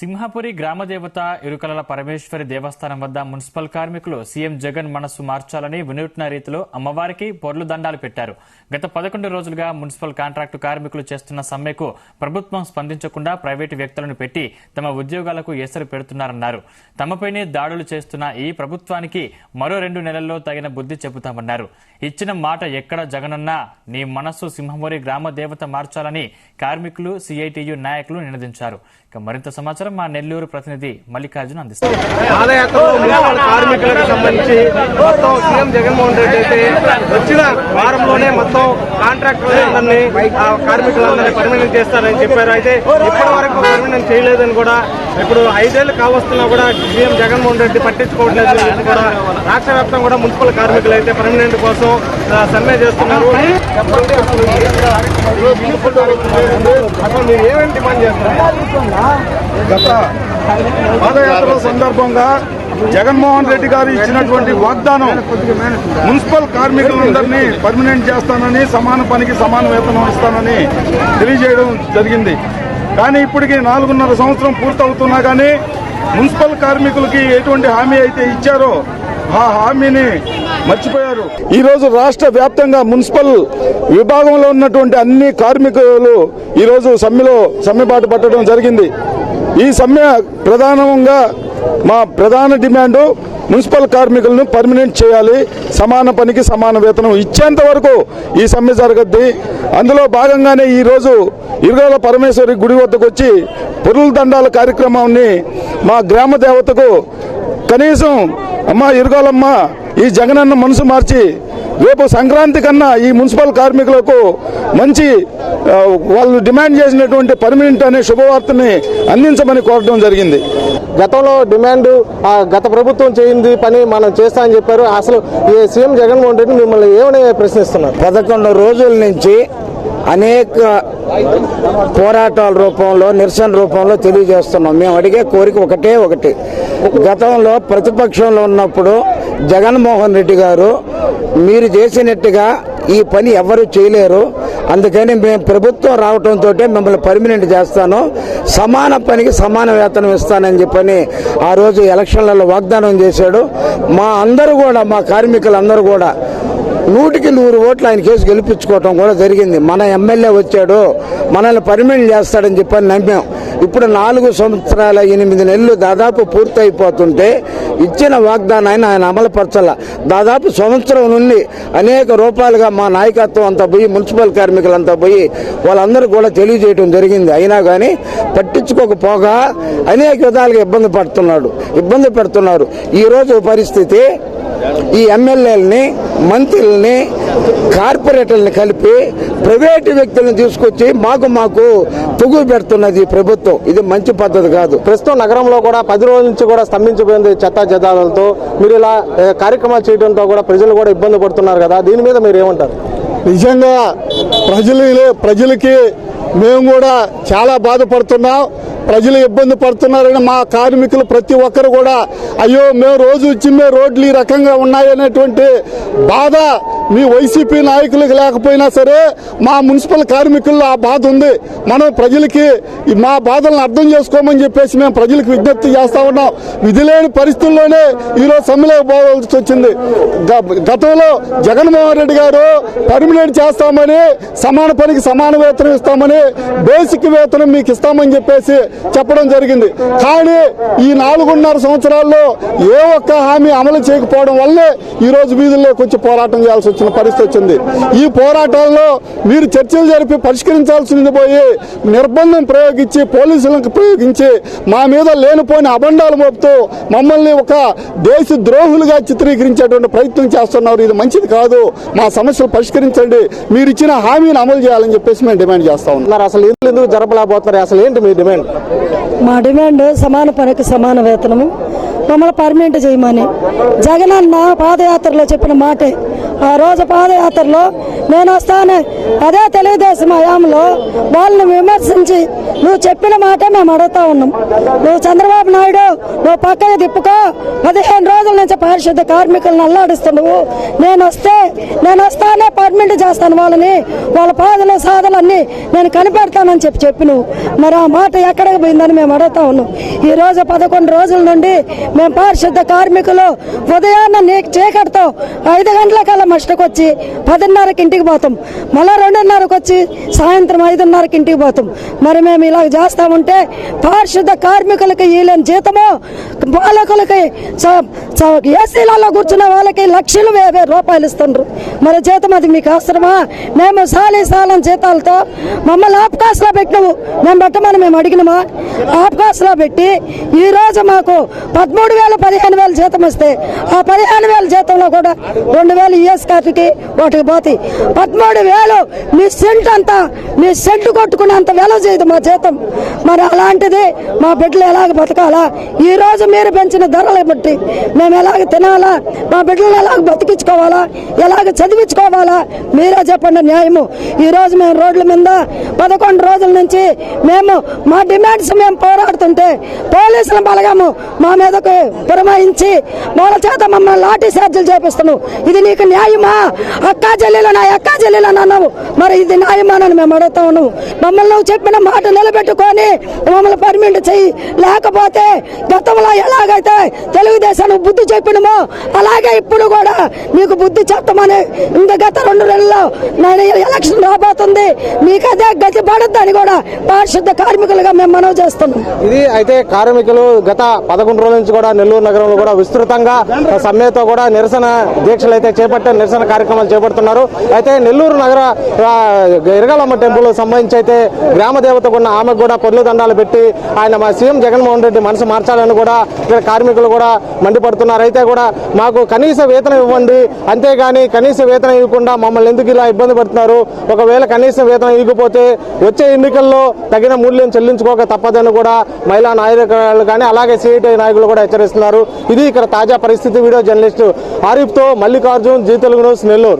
సింహపురి గ్రామదేవత ఇరుకలల పరమేశ్వరి దేవస్థానం వద్ద మున్సిపల్ కార్మికులు సీఎం జగన్ మనస్సు మార్చాలని వినూత్న రీతిలో అమ్మవారికి పొర్లు దండాలు పెట్టారు. గత 11 రోజులుగా మున్సిపల్ కాంట్రాక్టు కార్మికులు చేస్తున్న సమ్మెకు ప్రభుత్వం స్పందించకుండా ప్రైవేటు వ్యక్తులను పెట్టి తమ ఉద్యోగాలకు ఎసరు పెడుతున్నారన్నారు. తమపైనే దాడులు చేస్తున్న ఈ ప్రభుత్వానికి మరో 2 నెలల్లో తగిన బుద్ధి చెబుతామన్నారు. ఇచ్చిన మాట ఎక్కడ జగనన్నా నీ మనస్సు సింహపురి గ్రామదేవత మార్చాలని కార్మికులు సిఐటియు నాయకులు నినదించారు. మరింత సమాచారం మా నెల్లూరు ప్రతినిధి మల్లికార్జున అందిస్తారు. కార్మికులకు సంబంధించి మొత్తం సీఎం జగన్మోహన్ రెడ్డి అయితే వచ్చిన వారంలోనే మొత్తం కాంట్రాక్టర్లందరినీ కార్మికులందరినీ పర్మనెంట్ చేస్తారని చెప్పారు. అయితే ఇప్పటి వరకు పర్మనెంట్ చేయలేదని కూడా ఇప్పుడు 5 ఏళ్లు కావస్తున్నా కూడా సీఎం జగన్మోహన్ రెడ్డి పట్టించుకోవట్లేదు. కూడా రాష్ట్ర వ్యాప్తంగా కూడా మున్సిపల్ కార్మికులు అయితే పర్మనెంట్ కోసం సమ్మె చేస్తున్నారు. అసలు మీరు ఏమేమి డిమాండ్ చేస్తున్నారు? గత పాదయాత్ర సందర్భంగా జగన్మోహన్ రెడ్డి గారు ఇచ్చినటువంటి వాగ్దానం మున్సిపల్ కార్మికులందరినీ పర్మనెంట్ చేస్తానని, సమాన పనికి సమాన వేతనం ఇస్తానని తెలియజేయడం జరిగింది. కానీ ఇప్పటికి 4.5 సంవత్సరం పూర్తవుతున్నా కానీ మున్సిపల్ కార్మికులకి ఎటువంటి హామీ అయితే ఇచ్చారో ఆ హామీని మర్చిపోయారు. ఈ రోజు రాష్ట్ర వ్యాప్తంగా మున్సిపల్ విభాగంలో ఉన్నటువంటి అన్ని కార్మికులు ఈ రోజు సమ్మెబాటు పట్టడం జరిగింది. ఈ సమ్మె ప్రధానంగా మా ప్రధాన డిమాండ్ మున్సిపల్ కార్మికులను పర్మనెంట్ చేయాలి, సమాన పనికి సమాన వేతనం ఇచ్చేంత వరకు ఈ సమ్మె జరగద్ది. అందులో భాగంగానే ఈ రోజు ఇరుకల పరమేశ్వరి గుడి వద్దకు వచ్చి పొర్లు దండాల కార్యక్రమాన్ని మా గ్రామ దేవతకు కనీసం అమ్మ ఇరుగాలమ్మ ఈ జగనన్న మనసు మార్చి రేపు సంక్రాంతి కన్నా ఈ మున్సిపల్ కార్మికులకు మంచి వాళ్ళు డిమాండ్ చేసినటువంటి పర్మనెంట్ అనే శుభవార్తని అందించమని కోరడం జరిగింది. గతంలో డిమాండ్ గత ప్రభుత్వం చేయింది పని మనం చేస్తామని చెప్పారు. అసలు ఈ సీఎం జగన్మోహన్ రెడ్డి మిమ్మల్ని ఏమని ప్రశ్నిస్తున్నారు? 11 రోజుల నుంచి అనేక పోరాటాల రూపంలో, నిరసన రూపంలో తెలియజేస్తున్నాం. మేము అడిగే కోరిక ఒకటి. గతంలో ప్రతిపక్షంలో ఉన్నప్పుడు జగన్మోహన్ రెడ్డి గారు మీరు చేసినట్టుగా ఈ పని ఎవరు చేయలేరు, అందుకని మేము ప్రభుత్వం రావడంతో మిమ్మల్ని పర్మనెంట్ చేస్తాను, సమాన పనికి సమాన వేతనం ఇస్తానని చెప్పని ఆ రోజు ఎలక్షన్లలో వాగ్దానం చేశాడు. మా కార్మికులందరూ కూడా 100కి 100 ఓట్లు ఆయన కేసు గెలిపించుకోవటం కూడా జరిగింది. మన ఎమ్మెల్యే వచ్చాడు, మనల్ని పర్మనెంట్ చేస్తాడని చెప్పని నమ్మాం. ఇప్పుడు 4 సంవత్సరాల 8 నెలలు దాదాపు పూర్తయిపోతుంటే ఇచ్చిన వాగ్దానాన్ని ఆయన అమలుపరచాల. దాదాపు సంవత్సరం నుండి అనేక రూపాయలుగా మా నాయకత్వం అంతా పోయి, మున్సిపల్ కార్మికులంతా పోయి వాళ్ళందరూ కూడా తెలియజేయడం జరిగింది. అయినా కానీ పట్టించుకోకపోగా అనేక విధాలుగా ఇబ్బంది పెడుతున్నారు. ఈరోజు పరిస్థితి ఈ ఎమ్మెల్యేలని, మంత్రుల్ని, కార్పొరేటర్ని కలిపి ప్రైవేటు వ్యక్తులను తీసుకొచ్చి మాకు పొగులు పెడుతున్నది ఈ ప్రభుత్వం. ఇది మంచి పద్ధతి కాదు. ప్రస్తుతం నగరంలో కూడా 10 రోజుల నుంచి కూడా స్తంభించిపోయింది చెత్తా చెదారాలతో. మీరు ఇలా కార్యక్రమాలు చేయడంతో కూడా ప్రజలు కూడా ఇబ్బంది పడుతున్నారు కదా, దీని మీద మీరు ఏమంటారు? నిజంగా ప్రజలకి మేము కూడా చాలా బాధపడుతున్నాం. ప్రజలు ఇబ్బంది పడుతున్నారని మా కార్మికులు ప్రతి ఒక్కరు కూడా అయ్యో మేము రోజు చిమ్మే రోడ్లు ఈ రకంగా ఉన్నాయనేటువంటి బాధ మీ వైసీపీ నాయకులకు లేకపోయినా సరే మా మున్సిపల్ కార్మికుల్లో ఆ బాధ ఉంది. మనం ప్రజలకి మా బాధలను అర్థం చేసుకోమని చెప్పేసి మేము ప్రజలకు విజ్ఞప్తి చేస్తా ఉన్నాం. విధి లేని పరిస్థితుల్లోనే ఈరోజు సమ్మెలోకి పోవాల్సి వచ్చింది. గతంలో జగన్మోహన్ రెడ్డి గారు పర్మనెంట్ చేస్తామని, సమాన పనికి సమాన వేతనం ఇస్తామని, బేసిక్ వేతనం మీకు ఇస్తామని చెప్పేసి చెప్పడం జరిగింది. కానీ ఈ 4.5 సంవత్సరాల్లో ఏ ఒక్క హామీ అమలు చేయకపోవడం వల్లే ఈ రోజు వీధుల్లోకి వచ్చి పోరాటం చేయాల్సి వచ్చిన పరిస్థితి వచ్చింది. ఈ పోరాటాల్లో మీరు చర్చలు జరిపి పరిష్కరించాల్సింది పోయి నిర్బంధం ప్రయోగించి, పోలీసులకు ప్రయోగించి మా మీద లేనిపోయిన అబండాలు మోపుతూ మమ్మల్ని ఒక దేశ ద్రోహులుగా చిత్రీకరించేటువంటి ప్రయత్నం చేస్తున్నారు. ఇది మంచిది కాదు. మా సమస్యలు పరిష్కరించండి, మీరు ఇచ్చిన హామీని అమలు చేయాలని చెప్పేసి మేము డిమాండ్ చేస్తా ఉన్నారు. అసలు ఎందుకు జరపలేకపోతున్నారు? అసలు ఏంటి మీ డిమాండ్? మా డిమాండ్ సమాన పనికి సమాన వేతనము, మమ్మల్ని పర్మనెంట్ చేయమని. జగనన్న పాదయాత్రలో చెప్పిన మాటే ఆ రోజు పాదయాత్రలో నేను వస్తాను అదే తెలుగుదేశం హయాంలో వాళ్ళని విమర్శించి నువ్వు చెప్పిన మాట మేము అడుగుతా ఉన్నాం. నువ్వు చంద్రబాబు నాయుడు నువ్వు పక్కన తిప్పుకో, 15 రోజుల నుంచి పారిశుద్ధ కార్మికులను అల్లాడిస్తున్నావు, నేను వస్తానే పర్మిట్ చేస్తాను వాళ్ళని, వాళ్ళ పాదలు సాధలన్నీ నేను కనిపెడతానని చెప్పి నువ్వు మరి ఆ మాట ఎక్కడికి పోయిందని మేము అడుగుతా ఉన్నాం. ఈ రోజు 11 రోజుల నుండి మేము పారిశుద్ధ కార్మికులు ఉదయాన్న చీకటితో 5 గంటలకల్లా మస్టకు వచ్చి 10:30కి ఇంటికి పోతాం, మళ్ళా 2:30కి వచ్చి సాయంత్రం 5:30కి ఇంటికి పోతాం. మరి మేము ఇలా చేస్తా ఉంటే పారిశుద్ధ కార్మికులకి వీళ్ళని జీతము, పాలకులకి ఏసీలలో కూర్చున్న వాళ్ళకి లక్షలు 1000 రూపాయలు ఇస్తుండ్రు. మరి జీతం అది మీకు అవసరమా? మేము సాలం జీతాలతో మమ్మల్ని ఆప్కాస్లో పెట్టినవు, మేము పెట్టమని మేము అడిగినమా? ఆప్కాస్లో పెట్టి ఈ రోజు మాకు 13,000 15,000 జీతం వస్తే ఆ 15,000 జీతంలో కూడా 2,000 ఈఎస్ కార్డుకి వాటికి పోతాయి. 13,000 మీ సెంట్ అంతా మీ సెంటు కొట్టుకునేంత వెల చేయదు మా జీతం. మరి అలాంటిది మా బిడ్డలు ఎలాగ బతకాలా? ఈ రోజు మీరు పెంచిన ధరలు బట్టి మేము ఎలాగ తినాలా? మా బిడ్డలను ఎలాగ బతికించుకోవాలా? ఎలాగ చదివించుకోవాలా? మీరే చెప్పండి న్యాయము. ఈ రోజు మేము రోడ్ల మీద 11 రోజుల నుంచి మేము మా డిమాండ్స్ మేము పోరాడుతుంటే పోలీసుల బలగము మా మీదకు పురమాయించి వాళ్ళ చేత మమ్మల్ని లాఠీ చార్జీలు చేపిస్తున్నావు. ఇది నీకు న్యాయమా? అక్కా చెల్లెలని అన్నావు, మరి ఇది న్యాయమానని మేము అడుగుతా ఉన్నాము. మమ్మల్ని నువ్వు చెప్పిన మాట నిలబెట్టుకొని మమ్మల్ని పర్మిట్ చెయ్యి, లేకపోతే గతంలో ఎలాగైతే తెలుగుదేశానికి బుద్ధి చెప్పినమో అలాగే ఇప్పుడు కూడా నీకు బుద్ధి చెప్తామని ఇంకా గత 2 నెలల్లో ఎలక్షన్ రాబోతుంది, మీకు అదే గతి పడద్దని కూడా పారిశుద్ధ కార్మికులుగా మేము మనవి చేస్తున్నాం. ఇది అయితే కార్మికులు గత 11 రోజుల నుంచి కూడా నెల్లూరు నగరంలో కూడా విస్తృతంగా సమ్మెతో కూడా నిరసన దీక్షలు అయితే నిరసన కార్యక్రమాలు చేపడుతున్నారు. అయితే నెల్లూరు నగర ఇరగాలమ్మ టెంపుల్ సంబంధించి అయితే గ్రామ దేవతకు ఉన్న ఆమెకు కూడా పొర్లు దండాలు పెట్టి ఆయన మా సీఎం జగన్మోహన్ రెడ్డి మనసు మార్చాలని కూడా ఇక్కడ కార్మికులు కూడా మండిపడుతున్నారు. అయితే కూడా మాకు కనీస వేతనం ఇవ్వండి, అంతేగాని కనీస వేతనం ఇవ్వకుండా మమ్మల్ని ఎందుకు ఇలా ఇబ్బంది పడుతున్నారు? ఒకవేళ కనీస వేతనం ఇవ్వకపోతే వచ్చే ఎన్నికల్లో తగిన మూల్యం చెల్లించుకోక తప్పదని కూడా మహిళా నాయకులు కానీ అలాగే సిఐటి నాయకులు కూడా హెచ్చరిస్తున్నారు. ఇది ఇక్కడ తాజా పరిస్థితి. వీడియో జర్నలిస్టు ఆరిఫ్తో మల్లికార్జున్, జీ తెలుగు న్యూస్, నెల్లూరు.